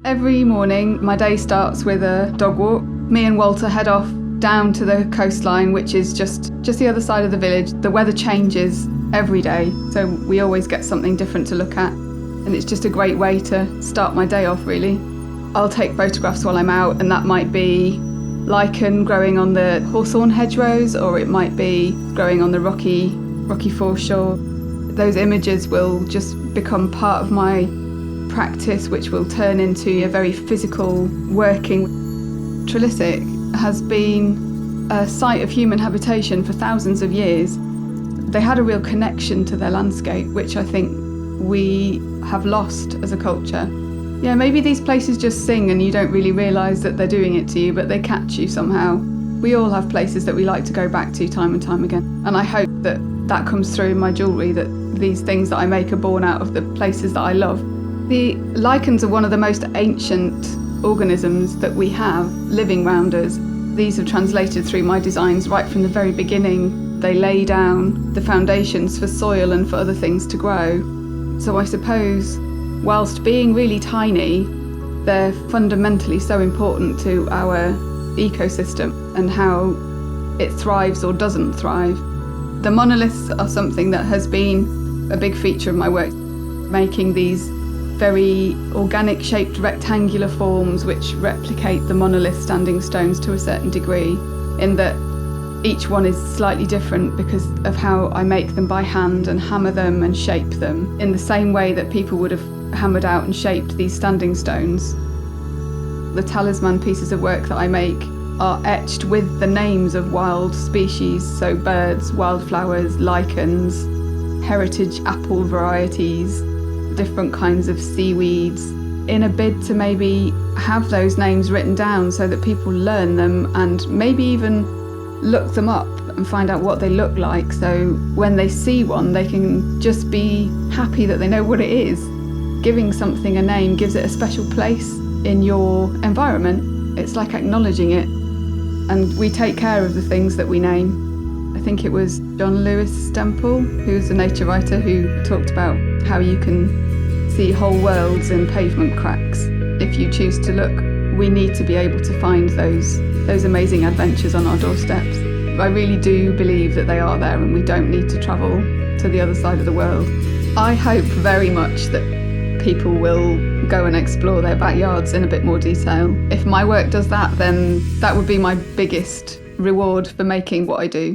Every morning, my day starts with a dog walk. Me and Walter head off down to the coastline, which is just the other side of the village. The weather changes every day, so we always get something different to look at. And it's just a great way to start my day off, really. I'll take photographs while I'm out, and that might be lichen growing on the hawthorn hedgerows, or it might be growing on the rocky foreshore. Those images will just become part of my practice, which will turn into a very physical working. Trellissick has been a site of human habitation for thousands of years. They had a real connection to their landscape, which I think we have lost as a culture. Yeah, maybe these places just sing and you don't really realise that they're doing it to you, but they catch you somehow. We all have places that we like to go back to time and time again. And I hope that that comes through in my jewellery, that these things that I make are born out of the places that I love. The lichens are one of the most ancient organisms that we have living round us. These have translated through my designs right from the very beginning. They lay down the foundations for soil and for other things to grow. So I suppose, whilst being really tiny, they're fundamentally so important to our ecosystem and how it thrives or doesn't thrive. The monoliths are something that has been a big feature of my work, making these very organic shaped rectangular forms which replicate the monolith standing stones to a certain degree, in that each one is slightly different because of how I make them by hand and hammer them and shape them in the same way that people would have hammered out and shaped these standing stones. The talisman pieces of work that I make are etched with the names of wild species, so birds, wildflowers, lichens, heritage apple varieties, different kinds of seaweeds, in a bid to maybe have those names written down so that people learn them and maybe even look them up and find out what they look like, so when they see one they can just be happy that they know what it is. Giving something a name gives it a special place in your environment. It's like acknowledging it, and we take care of the things that we name. I think it was John Lewis Stemple, who's a nature writer, who talked about how you can see whole worlds in pavement cracks if you choose to look. We need to be able to find those amazing adventures on our doorsteps. I really do believe that they are there and we don't need to travel to the other side of the world. I hope very much that people will go and explore their backyards in a bit more detail. If my work does that, then that would be my biggest reward for making what I do.